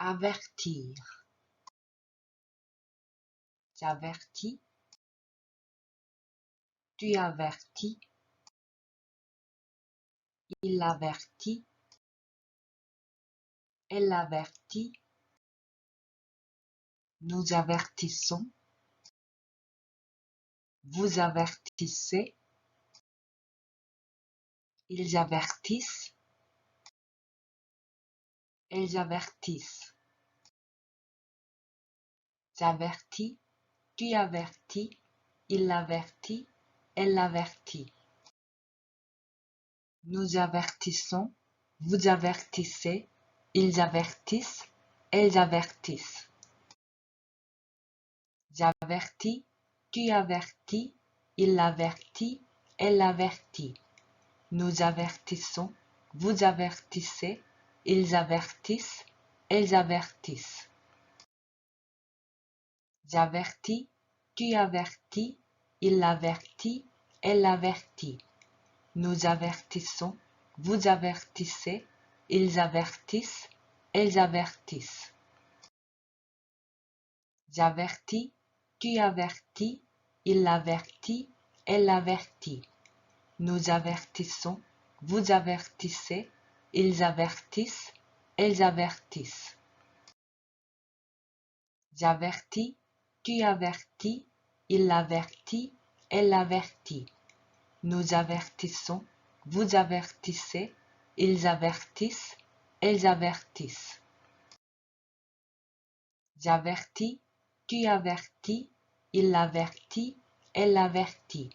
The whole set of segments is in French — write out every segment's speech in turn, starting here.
Avertir. J'avertis. Tu avertis. Il avertit. Elle avertit. Nous avertissons. Vous avertissez. Ils avertissent. Elles avertissent. J'avertis. Tu avertis. Il avertit. Elle avertit. Nous avertissons. Vous avertissez. Ils avertissent. Elles avertissent. J'avertis. Tu avertis. Il avertit. Elle avertit. Nous avertissons. Vous avertissez. Ils avertissent. Elles avertissent. J'avertis. Tu avertis. Il avertit. Elle avertit. Nous avertissons. Vous avertissez. Ils avertissent. Elles avertissent. J'avertis. Tu avertis. Il avertit. Elle avertit. Nous avertissons. Vous avertissez. Ils avertissent. Elles avertissent. J'avertis. Tu avertis. Il avertit. Elle avertit. Nous avertissons. Vous avertissez. Ils avertissent. Elles avertissent. J'avertis. Tu avertis. Il avertit. Elle avertit.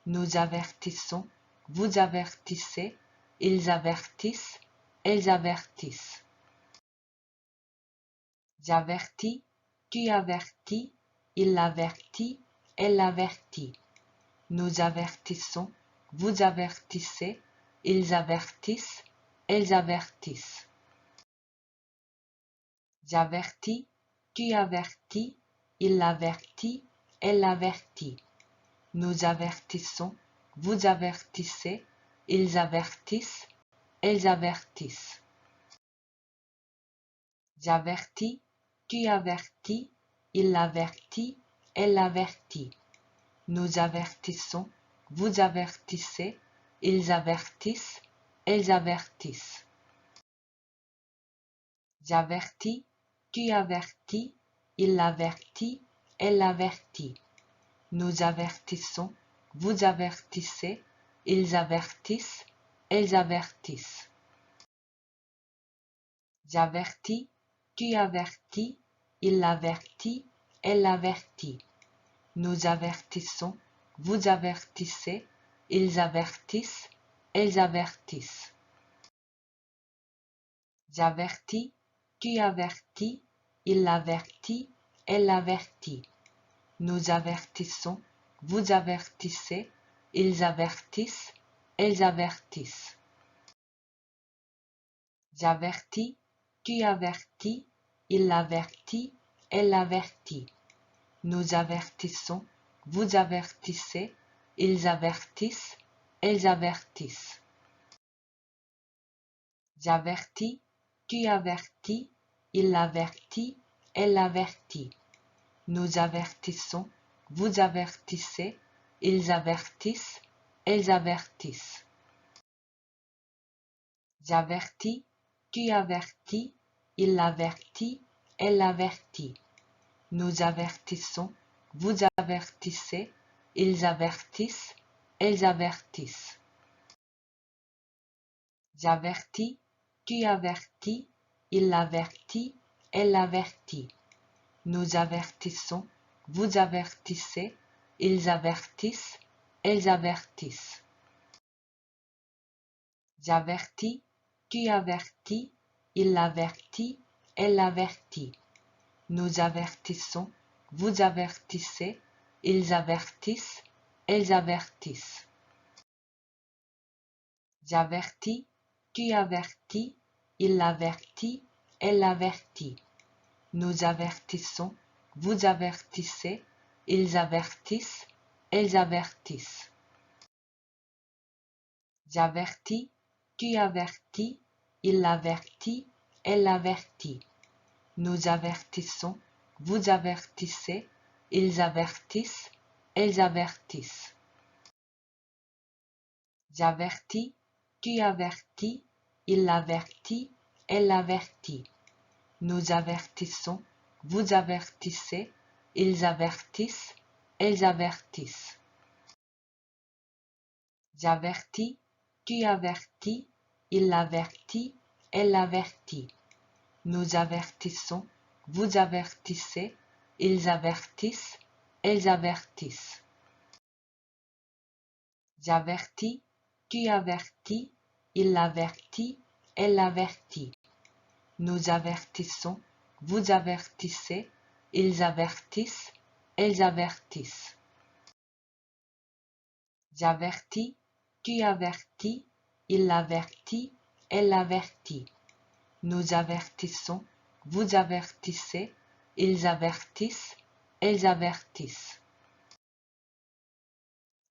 Nous avertissons. Vous avertissez. Ils avertissent. Elles avertissent. J'avertis. Tu avertis. Il avertit. Elle avertit. Nous avertissons. Vous avertissez. Ils avertissent. Elles avertissent. J'avertis. Tu avertis. Il avertit. Elle avertit. Nous avertissons. Vous avertissez. Ils avertissent. Elles avertissent. J'avertis. Tu avertis. Il avertit. Elle avertit. Nous avertissons. Vous avertissez. Ils avertissent. Elles avertissent. J'avertis. Tu avertis. Il avertit. Elle avertit. Nous avertissons. Vous avertissez. Ils avertissent. Elles avertissent. J'avertis. Tu avertis. Il avertit. Elle avertit. Nous avertissons. Vous avertissez. Ils avertissent. Elles avertissent. J'avertis. Tu avertis. Il avertit. Elle avertit. Nous avertissons. Vous avertissez. Ils avertissent. Elles avertissent. J'avertis. Tu avertis. Il avertit. Elle avertit. Nous avertissons. Vous avertissez. Ils avertissent. Elles avertissent. J'avertis. Tu avertis. Il avertit. Elle avertit. Nous avertissons. Vous avertissez. Ils avertissent. Elles avertissent. J'avertis. Tu avertis. Il avertit. Elle avertit. Nous avertissons. Vous avertissez. Ils avertissent. Elles avertissent. J'avertis. Tu avertis. Il avertit. Elle avertit. Nous avertissons. Vous avertissez. Ils avertissent. Elles avertissent. J'avertis. Tu avertis. Il avertit. Elle avertit. Nous avertissons. Vous avertissez. Ils avertissent. Elles avertissent. J'avertis. Tu avertis. Il avertit. Elle avertit. Nous avertissons. Vous avertissez. Ils avertissent. Elles avertissent. J'avertis. Tu avertis. Il avertit. Elle avertit. Nous avertissons, vous avertissez, ils avertissent, elles avertissent. J'avertis, tu avertis, il avertit, elle avertit. Nous avertissons, vous avertissez, ils avertissent, elles avertissent. J'avertis, tu avertis, il avertit, elle avertit. Nous avertissons, vous avertissez, ils avertissent, elles avertissent. J'avertis, tu avertis, il avertit, elle avertit. Nous avertissons, vous avertissez, ils avertissent, elles avertissent. J'avertis, tu avertis, il avertit, elle avertit. Nous avertissons, vous avertissez, ils avertissent, elles avertissent.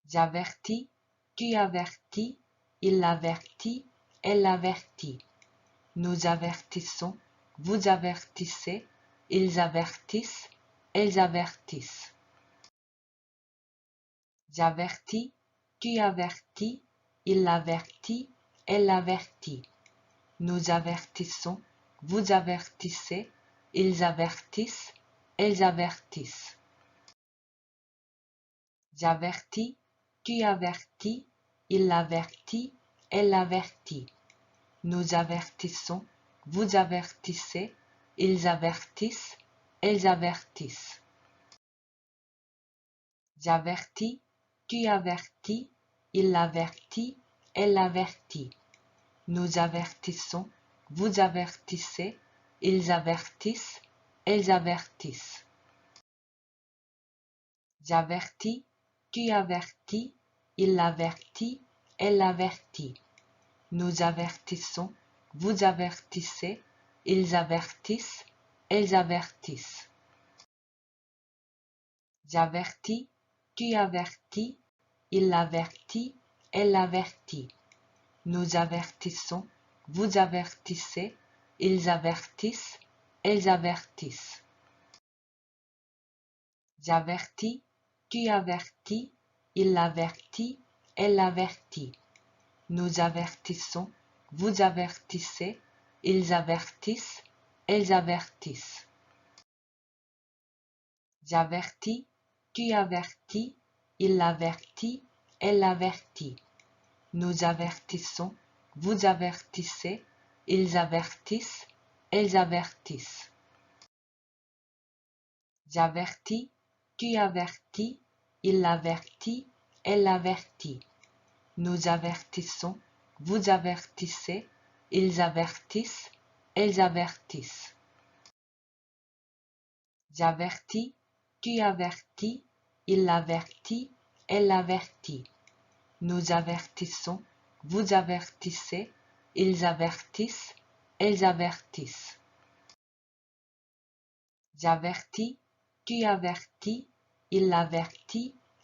J'avertis, tu avertis, il avertit, elle avertit. Nous avertissons, vous avertissez, ils avertissent, elles avertissent. J'avertis, tu avertis, il avertit, elle avertit. Nous avertissons, vous avertissez, ils avertissent, elles avertissent. J'avertis, tu avertis, il avertit, elle avertit. Nous avertissons, vous avertissez, ils avertissent, elles avertissent. J'avertis, tu avertis, il avertit, elle avertit. Nous avertissons, vous avertissez, ils avertissent, elles avertissent. J'avertis, tu avertis, il avertit, elle avertit. Nous avertissons, vous avertissez, ils avertissent, elles avertissent. J'avertis, tu avertis, il avertit, elle avertit. Nous avertissons, vous avertissez, ils avertissent, elles avertissent. J'avertis, tu avertis, il avertit, elle avertit. Nous avertissons, vous avertissez, ils avertissent, elles avertissent. J'avertis, tu avertis, il avertit, elle avertit. Nous avertissons, vous avertissez, ils avertissent, elles avertissent. J'avertis, tu avertis, il avertit, elle avertit. Nous avertissons, vous avertissez, ils avertissent, elles avertissent. J'avertis, tu avertis, il avertit, elle avertit. Nous avertissons, vous avertissez, ils avertissent, elles avertissent. J'avertis, tu avertis, il avertit,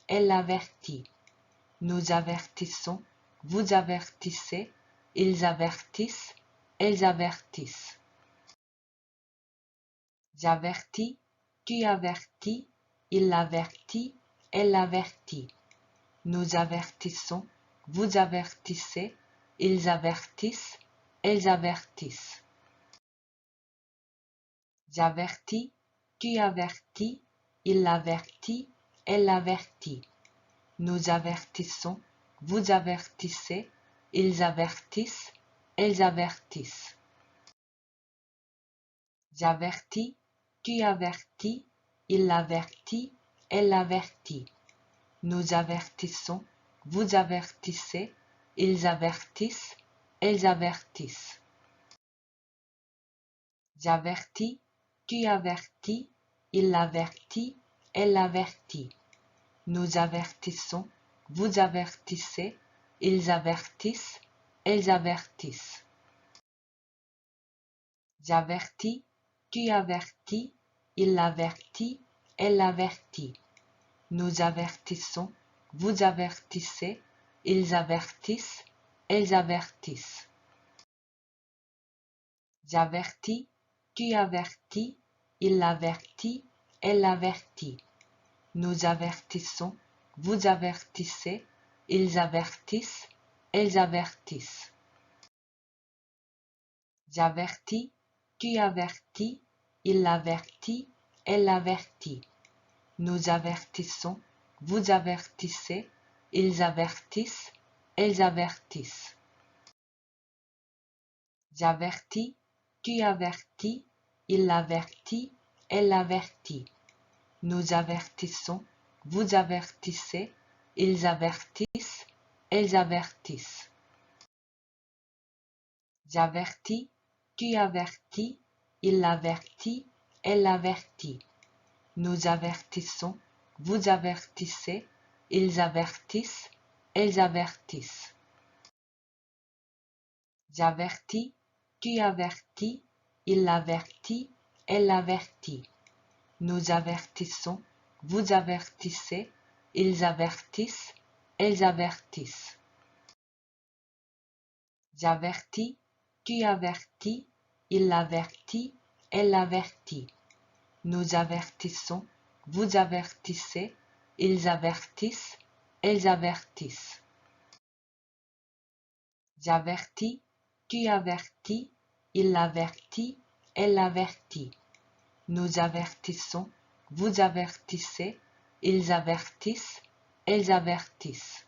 elle avertit. Nous avertissons, vous avertissez, ils avertissent, elles avertissent. J'avertis, tu avertis, il avertit, elle avertit. Nous avertissons, vous avertissez, ils avertissent, elles avertissent. J'avertis, tu avertis, il avertit, elle avertit. Nous avertissons, vous avertissez, ils avertissent, elles avertissent. J'avertis, tu avertis, il avertit, elle avertit. Nous avertissons, vous avertissez, ils avertissent, elles avertissent. J'avertis, tu avertis, il avertit, elle avertit. Nous avertissons, vous avertissez, ils avertissent, elles avertissent. J'avertis, tu avertis, il avertit, elle avertit. Nous avertissons, vous avertissez, ils avertissent, elles avertissent. J'avertis, tu avertis, il avertit, elle avertit. Nous avertissons, vous avertissez, ils avertissent, elles avertissent. J'avertis, tu avertis, il avertit, elle avertit. Nous avertissons, vous avertissez, ils avertissent, elles avertissent. J'avertis, tu avertis, il avertit, elle avertit. Nous avertissons, vous avertissez, ils avertissent, elles avertissent. J'avertis, tu avertis, il avertit, elle avertit. Nous avertissons, vous avertissez, ils avertissent, elles avertissent. J'avertis, tu avertis, il avertit, elle avertit. Nous avertissons, vous avertissez, ils avertissent, elles avertissent. J'avertis, tu avertis, il avertit, elle avertit. Nous avertissons, vous avertissez, ils avertissent, elles avertissent. J'avertis, tu avertis, il avertit, elle avertit. Nous avertissons, vous avertissez, ils avertissent, elles avertissent.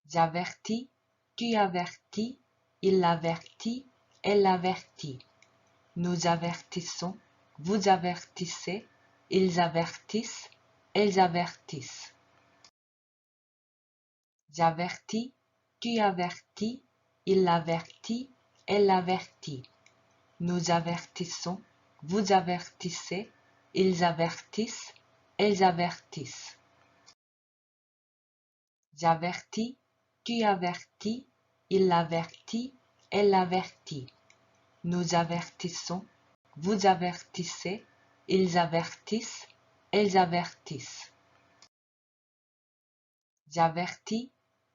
J'avertis, tu avertis, il avertit, elle avertit. Nous avertissons, vous avertissez, ils avertissent, elles avertissent. J'avertis, tu avertis, il avertit, elle avertit. Nous avertissons, vous avertissez, ils avertissent, elles avertissent. J'avertis, tu avertis, il avertit, elle avertit. Nous avertissons, vous avertissez, ils avertissent, elles avertissent. J'avertis,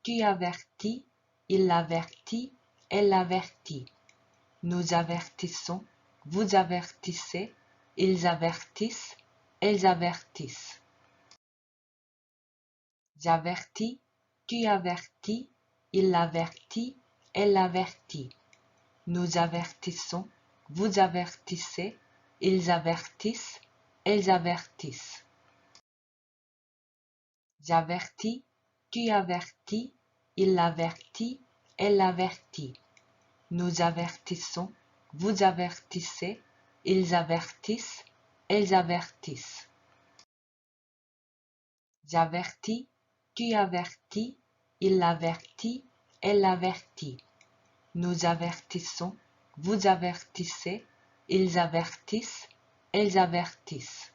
tu avertis, il avertit, elle avertit. Nous avertissons, vous avertissez, ils avertissent, elles avertissent. J'avertis, tu avertis, il avertit, elle avertit. Nous avertissons, vous avertissez, ils avertissent, elles avertissent. J'avertis, tu avertis, il avertit, elle avertit. Nous avertissons, vous avertissez, ils avertissent, elles avertissent. J'avertis, tu avertis, il avertit, elle avertit. Nous avertissons, vous avertissez, ils avertissent, elles avertissent. J'avertis, tu avertis, il avertit, elle avertit. Nous avertissons, vous avertissez, ils avertissent, elles avertissent.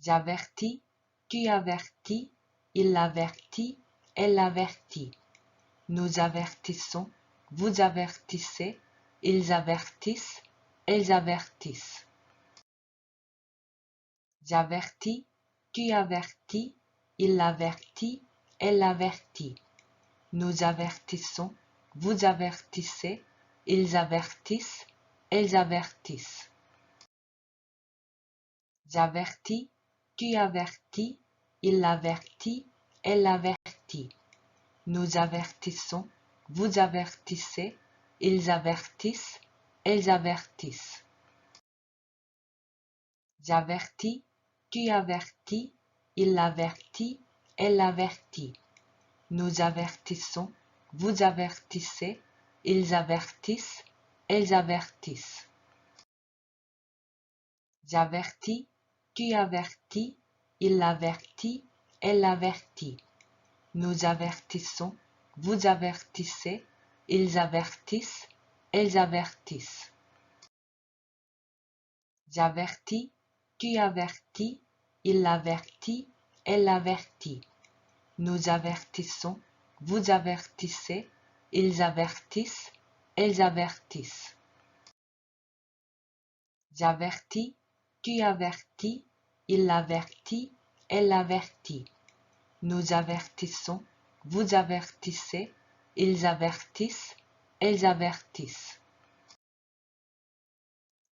J'avertis, tu avertis, il avertit, elle avertit. Nous avertissons, vous avertissez, ils avertissent, elles avertissent. J'avertis, tu avertis, il avertit, elle avertit. Nous avertissons, vous avertissez, ils avertissent, elles avertissent. J'avertis, tu avertis, il avertit, elle avertit. Nous avertissons, vous avertissez, ils avertissent, elles avertissent. J'avertis, tu avertis, il avertit, elle avertit. Nous avertissons, vous avertissez, ils avertissent, elles avertissent. J'avertis, tu avertis, il avertit, elle avertit. Nous avertissons, vous avertissez, ils avertissent, elles avertissent. J'avertis, tu avertis, il avertit, elle avertit. Nous avertissons, vous avertissez, ils avertissent, elles avertissent.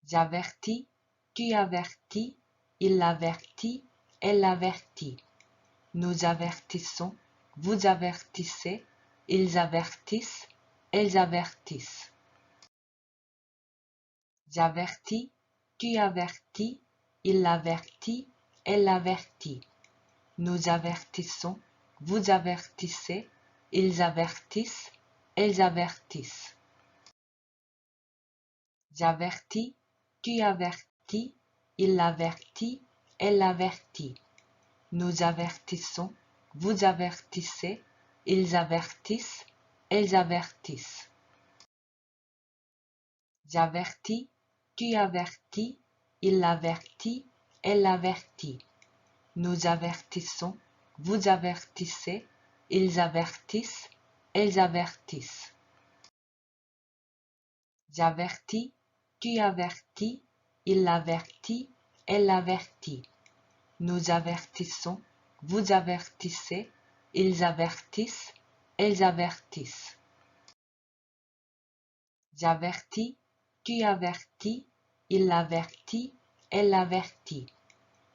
J'avertis, tu avertis, il avertit, elle avertit. Nous avertissons, vous avertissez, ils avertissent, elles avertissent. J'avertis, tu avertis, il avertit, elle avertit. Nous avertissons, vous avertissez, ils avertissent, elles avertissent. J'avertis, tu avertis, il avertit, elle avertit. Nous avertissons, vous avertissez, ils avertissent, elles avertissent. J'avertis, tu avertis, il avertit, elle avertit. Nous avertissons, vous avertissez, ils avertissent, elles avertissent. J'avertis, tu avertis, il avertit, elle avertit. Nous avertissons, vous avertissez, ils avertissent, elles avertissent. J'avertis, tu avertis, il avertit, elle avertit.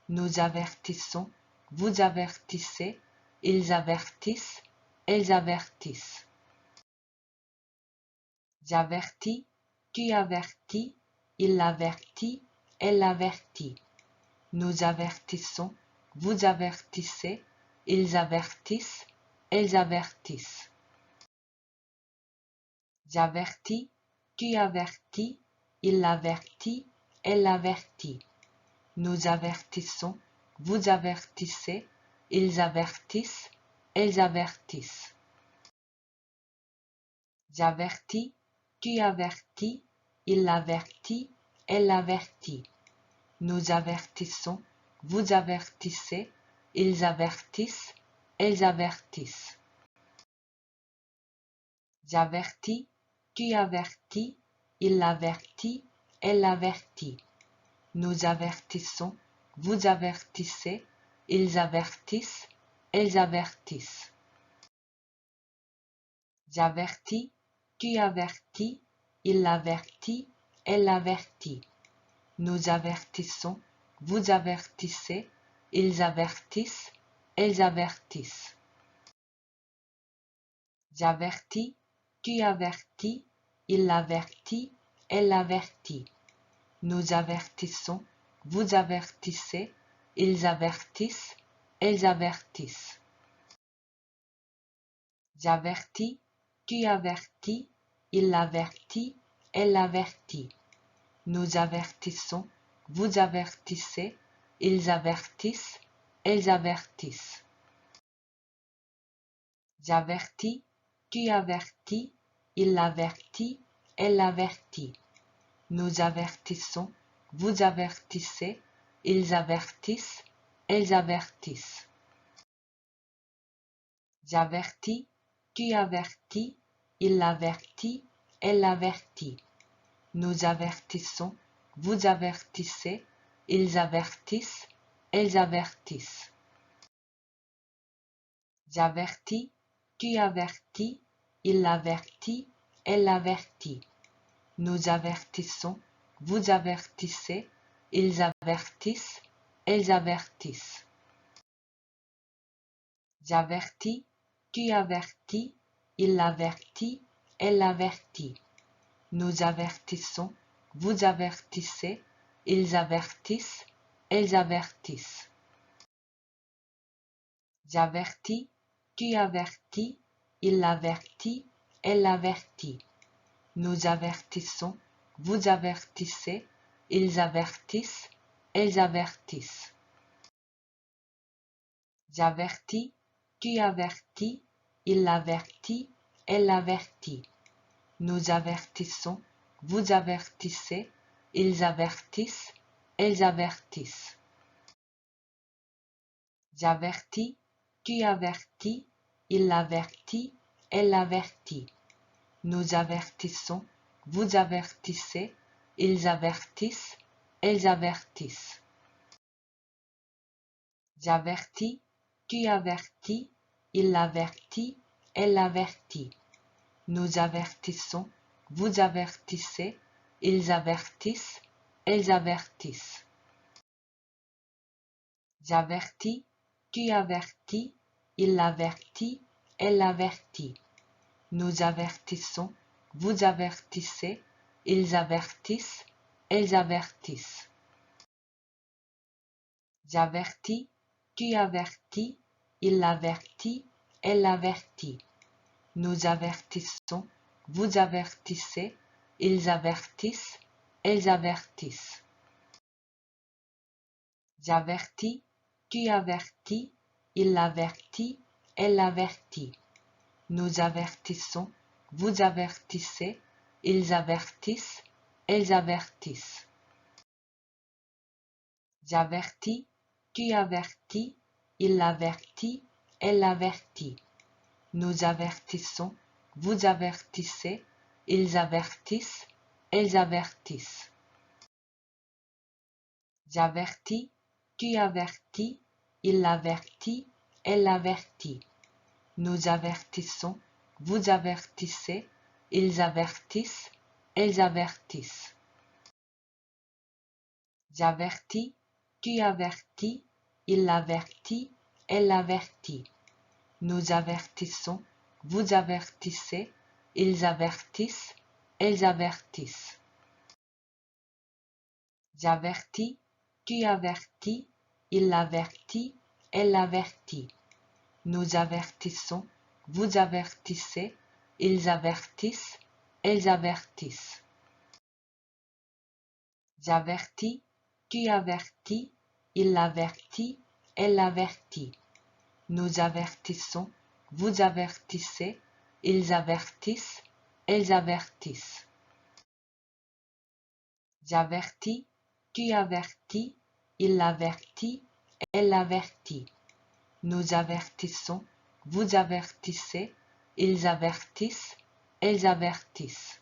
Nous avertissons, vous avertissez, ils avertissent, elles avertissent. J'avertis, tu avertis, il avertit, elle avertit. Nous avertissons, vous avertissez, ils avertissent, elles avertissent. J'avertis, tu avertis, il avertit, elle avertit. Nous avertissons, vous avertissez, ils avertissent, elles avertissent. J'avertis, tu avertis, il avertit, elle avertit. Nous avertissons, vous avertissez, ils avertissent, elles avertissent. J'avertis, tu avertis, il avertit, elle avertit. Nous avertissons, vous avertissez, ils avertissent, elles avertissent. J'avertis, tu avertis, il avertit, elle avertit. Nous avertissons, vous avertissez, ils avertissent, elles avertissent. J'avertis, tu avertis, il avertit, elle avertit. Nous avertissons, vous avertissez, ils avertissent, elles avertissent. J'avertis, tu avertis, il avertit, elle avertit. Nous avertissons, vous avertissez, ils avertissent, elles avertissent. J'avertis, tu avertis, il avertit, elle avertit. Nous avertissons, vous avertissez, ils avertissent, elles avertissent. J'avertis, tu avertis, il avertit, elle avertit. Nous avertissons, vous avertissez, ils avertissent, elles avertissent. J'avertis, tu avertis, il avertit, elle avertit. Nous avertissons, vous avertissez, ils avertissent, elles avertissent. J'avertis, tu avertis, il avertit, elle avertit. Nous avertissons, vous avertissez, ils avertissent, elles avertissent. J'avertis, tu avertis, il avertit, elle avertit. Nous avertissons, vous avertissez, ils avertissent, elles avertissent. J'avertis, tu avertis, il avertit, elle avertit. Nous avertissons, vous avertissez, ils avertissent, elles avertissent. J'avertis, tu avertis, il avertit, elle avertit. Nous avertissons, vous avertissez, ils avertissent, elles avertissent. J'avertis, tu avertis, il avertit, elle avertit. Nous avertissons, vous avertissez, ils avertissent, elles avertissent. J'avertis, tu avertis, il avertit, elle avertit. Nous avertissons, vous avertissez, ils avertissent, elles avertissent. J'avertis, tu avertis, il avertit, elle avertit. Nous avertissons, vous avertissez, ils avertissent, elles avertissent. J'avertis, tu avertis, il avertit, elle avertit. Nous avertissons, vous avertissez, ils avertissent, elles avertissent. J'avertis, tu avertis, il avertit, elle avertit. Nous avertissons, vous avertissez, ils avertissent, elles avertissent. J'avertis, tu avertis, il avertit, elle avertit. Nous avertissons, vous avertissez, ils avertissent, elles avertissent. J'avertis, tu avertis, il avertit, elle avertit. Nous avertissons, vous avertissez, ils avertissent, elles avertissent. J'avertis, tu avertis, il avertit, elle avertit. Nous avertissons, vous avertissez, ils avertissent, elles avertissent. J'avertis, tu avertis, il avertit, elle avertit. Nous avertissons, vous avertissez, ils avertissent, elles avertissent. J'avertis, tu avertis, il avertit, elle avertit. Nous avertissons, vous avertissez, ils avertissent, elles avertissent.